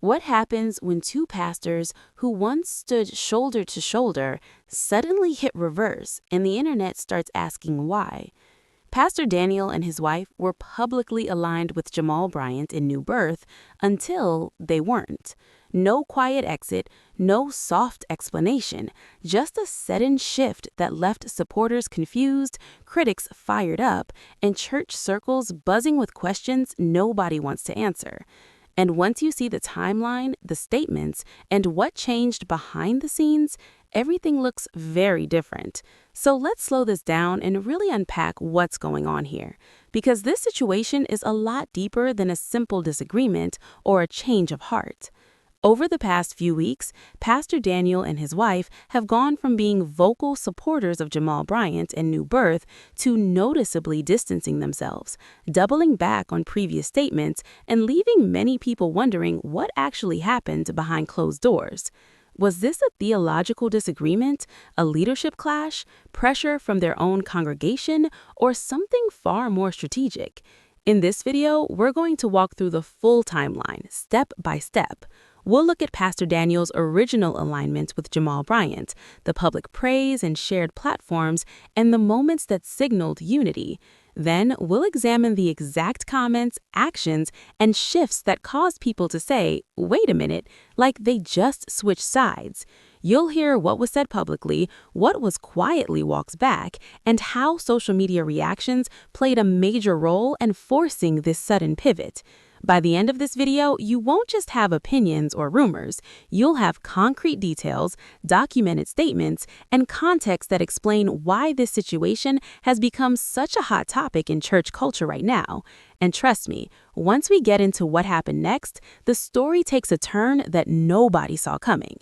What happens when two pastors who once stood shoulder to shoulder suddenly hit reverse and the internet starts asking why? Pastor Daniel and his wife were publicly aligned with Jamal Bryant in New Birth until they weren't. No quiet exit, no soft explanation, just a sudden shift that left supporters confused, critics fired up, and church circles buzzing with questions nobody wants to answer. And once you see the timeline, the statements, and what changed behind the scenes, everything looks very different. So let's slow this down and really unpack what's going on here. Because this situation is a lot deeper than a simple disagreement or a change of heart. Over the past few weeks, Pastor Daniel and his wife have gone from being vocal supporters of Jamal Bryant and New Birth to noticeably distancing themselves, doubling back on previous statements, and leaving many people wondering what actually happened behind closed doors. Was this a theological disagreement, a leadership clash, pressure from their own congregation, or something far more strategic? In this video, we're going to walk through the full timeline, step by step. We'll look at Pastor Daniel's original alignment with Jamal Bryant, the public praise and shared platforms, and the moments that signaled unity. Then we'll examine the exact comments, actions, and shifts that caused people to say, wait a minute, like they just switched sides. You'll hear what was said publicly, what was quietly walked back, and how social media reactions played a major role in forcing this sudden pivot. By the end of this video, you won't just have opinions or rumors. You'll have concrete details, documented statements, and context that explain why this situation has become such a hot topic in church culture right now. And trust me, once we get into what happened next, the story takes a turn that nobody saw coming.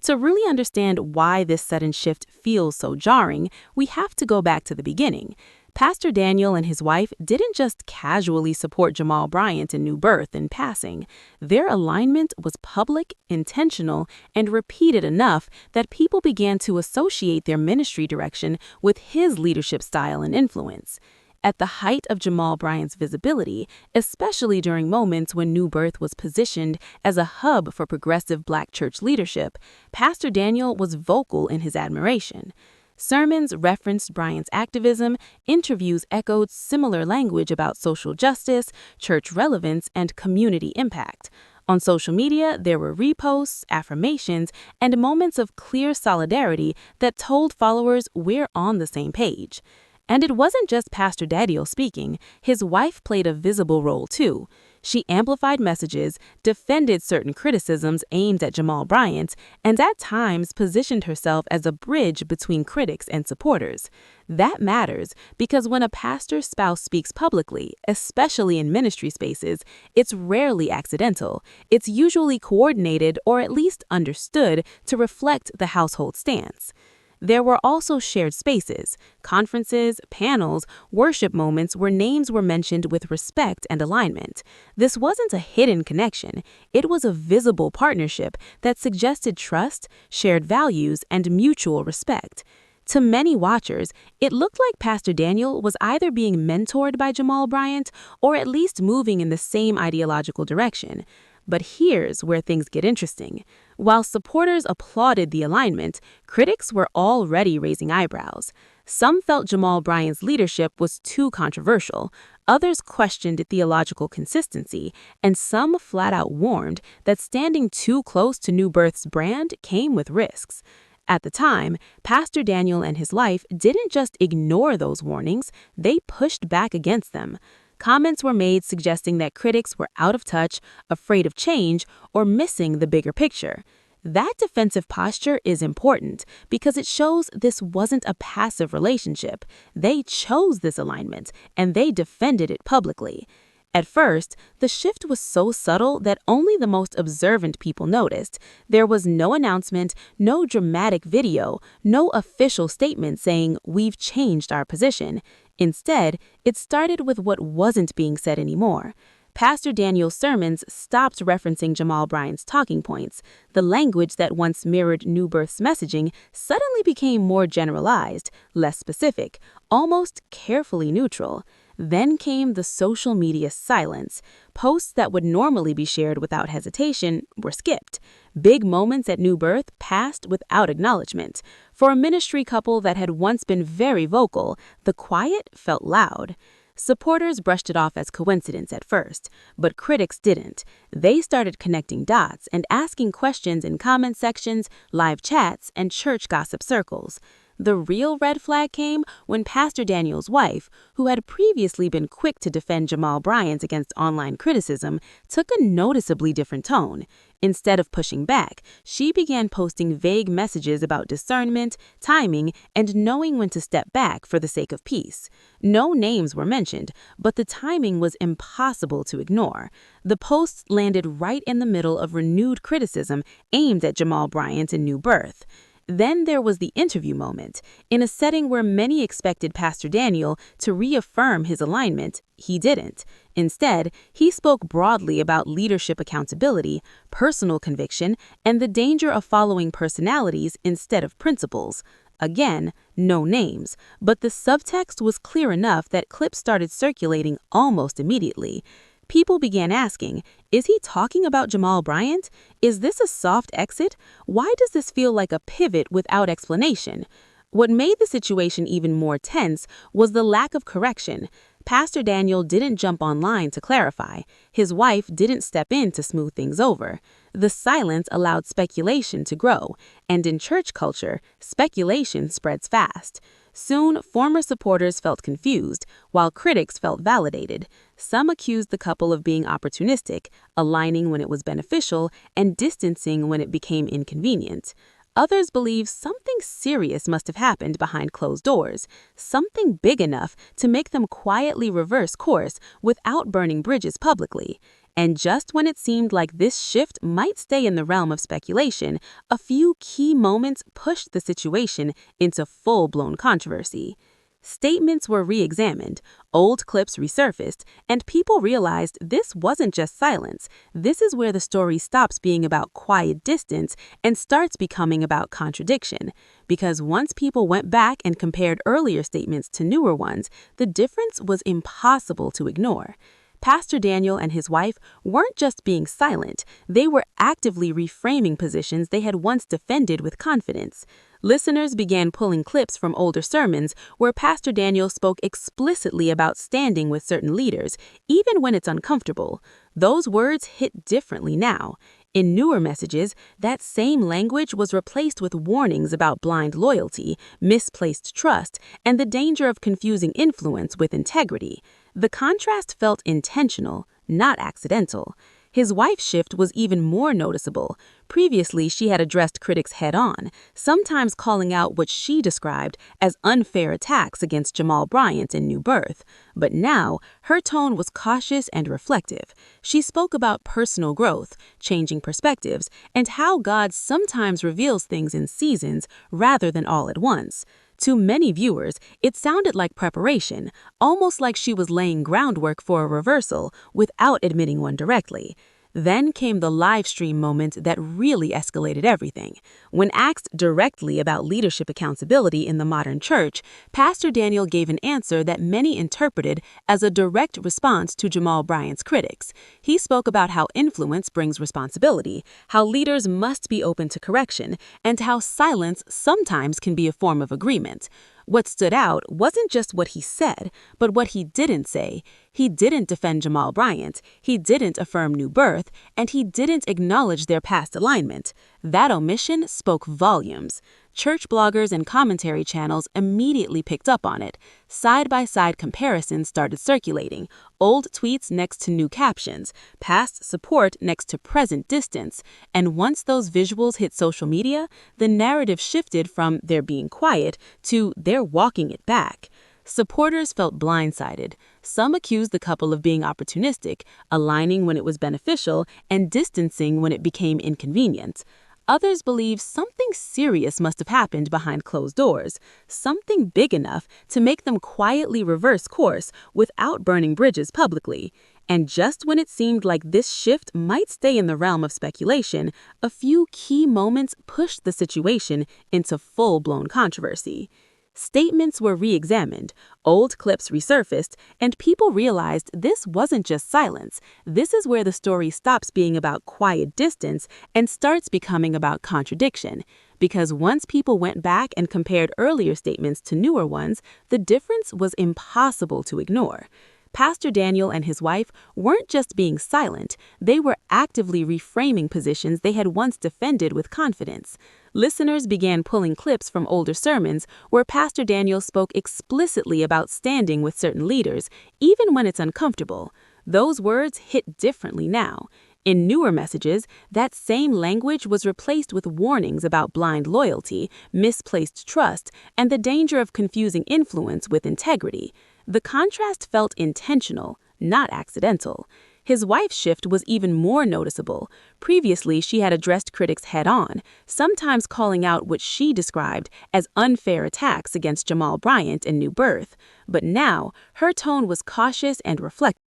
To really understand why this sudden shift feels so jarring, we have to go back to the beginning. Pastor Daniel and his wife didn't just casually support Jamal Bryant in New Birth in passing. Their alignment was public, intentional, and repeated enough that people began to associate their ministry direction with his leadership style and influence. At the height of Jamal Bryant's visibility, especially during moments when New Birth was positioned as a hub for progressive Black church leadership, Pastor Daniel was vocal in his admiration. Sermons referenced Bryant's activism, interviews echoed similar language about social justice, church relevance, and community impact. On social media, there were reposts, affirmations, and moments of clear solidarity that told followers we're on the same page. And it wasn't just Pastor Daniel speaking, his wife played a visible role too. She amplified messages, defended certain criticisms aimed at Jamal Bryant, and at times positioned herself as a bridge between critics and supporters. That matters because when a pastor's spouse speaks publicly, especially in ministry spaces, it's rarely accidental. It's usually coordinated or at least understood to reflect the household stance. There were also shared spaces, conferences, panels, worship moments where names were mentioned with respect and alignment. This wasn't a hidden connection. It was a visible partnership that suggested trust, shared values, and mutual respect. To many watchers, it looked like Pastor Daniel was either being mentored by Jamal Bryant or at least moving in the same ideological direction. But here's where things get interesting. While supporters applauded the alignment, critics were already raising eyebrows. Some felt Jamal Bryant's leadership was too controversial, others questioned theological consistency, and some flat out warned that standing too close to New Birth's brand came with risks. At the time, Pastor Daniel and his wife didn't just ignore those warnings, they pushed back against them. Comments were made suggesting that critics were out of touch, afraid of change, or missing the bigger picture. That defensive posture is important because it shows this wasn't a passive relationship. They chose this alignment, and they defended it publicly. At first, the shift was so subtle that only the most observant people noticed. There was no announcement, no dramatic video, no official statement saying, "We've changed our position." Instead, it started with what wasn't being said anymore. Pastor Daniel's sermons stopped referencing Jamal Bryant's talking points. The language that once mirrored New Birth's messaging suddenly became more generalized, less specific, almost carefully neutral. Then came the social media silence. Posts that would normally be shared without hesitation were skipped. Big moments at new birth passed without acknowledgement. For a ministry couple that had once been very vocal, the quiet felt loud. Supporters brushed it off as coincidence at first, but critics didn't. They started connecting dots and asking questions in comment sections, live chats, and church gossip circles. The real red flag came when Pastor Daniel's wife, who had previously been quick to defend Jamal Bryant against online criticism, took a noticeably different tone. Instead of pushing back, she began posting vague messages about discernment, timing, and knowing when to step back for the sake of peace. No names were mentioned, but the timing was impossible to ignore. The posts landed right in the middle of renewed criticism aimed at Jamal Bryant in new birth. Then there was the interview moment. In a setting where many expected Pastor Daniel to reaffirm his alignment, he didn't. Instead, he spoke broadly about leadership accountability, personal conviction, and the danger of following personalities instead of principles. Again, no names, but the subtext was clear enough that clips started circulating almost immediately. People began asking, is he talking about Jamal Bryant? Is this a soft exit? Why does this feel like a pivot without explanation? What made the situation even more tense was the lack of correction. Pastor Daniel didn't jump online to clarify. His wife didn't step in to smooth things over. The silence allowed speculation to grow, and in church culture, speculation spreads fast. Soon, former supporters felt confused, while critics felt validated. Some accused the couple of being opportunistic, aligning when it was beneficial, and distancing when it became inconvenient. Others believe something serious must have happened behind closed doors, something big enough to make them quietly reverse course without burning bridges publicly. And just when it seemed like this shift might stay in the realm of speculation, a few key moments pushed the situation into full-blown controversy. Statements were re-examined, old clips resurfaced, and people realized this wasn't just silence. This is where the story stops being about quiet distance and starts becoming about contradiction. Because once people went back and compared earlier statements to newer ones, the difference was impossible to ignore. Pastor Daniel and his wife weren't just being silent, they were actively reframing positions they had once defended with confidence. Listeners began pulling clips from older sermons where Pastor Daniel spoke explicitly about standing with certain leaders, even when it's uncomfortable. Those words hit differently now. In newer messages, that same language was replaced with warnings about blind loyalty, misplaced trust, and the danger of confusing influence with integrity. The contrast felt intentional, not accidental. His wife's shift was even more noticeable. Previously, she had addressed critics head-on, sometimes calling out what she described as unfair attacks against Jamal Bryant in new birth. But now, her tone was cautious and reflective. She spoke about personal growth, changing perspectives, and how God sometimes reveals things in seasons rather than all at once. To many viewers, it sounded like preparation, almost like she was laying groundwork for a reversal without admitting one directly. Then came the live stream moment that really escalated everything. When asked directly about leadership accountability in the modern church, Pastor Daniel gave an answer that many interpreted as a direct response to Jamal Bryant's critics. He spoke about how influence brings responsibility, how leaders must be open to correction, and how silence sometimes can be a form of agreement. What stood out wasn't just what he said, but what he didn't say. He didn't defend Jamal Bryant, he didn't affirm new birth, and he didn't acknowledge their past alignment. That omission spoke volumes. Church bloggers and commentary channels immediately picked up on it. Side-by-side comparisons started circulating, old tweets next to new captions, past support next to present distance. And once those visuals hit social media, the narrative shifted from "they're being quiet" to "they're walking it back." Supporters felt blindsided. Some accused the couple of being opportunistic, aligning when it was beneficial and distancing when it became inconvenient. Others believe something serious must have happened behind closed doors, something big enough to make them quietly reverse course without burning bridges publicly. And just when it seemed like this shift might stay in the realm of speculation, a few key moments pushed the situation into full-blown controversy. Statements were re-examined, old clips resurfaced, and people realized this wasn't just silence. This is where the story stops being about quiet distance and starts becoming about contradiction. Because once people went back and compared earlier statements to newer ones, the difference was impossible to ignore. Pastor Daniel and his wife weren't just being silent, they were actively reframing positions they had once defended with confidence. Listeners began pulling clips from older sermons where Pastor Daniel spoke explicitly about standing with certain leaders, even when it's uncomfortable. Those words hit differently now. In newer messages, that same language was replaced with warnings about blind loyalty, misplaced trust, and the danger of confusing influence with integrity. The contrast felt intentional, not accidental. His wife's shift was even more noticeable. Previously, she had addressed critics head-on, sometimes calling out what she described as unfair attacks against Jamal Bryant and New Birth. But now, her tone was cautious and reflective.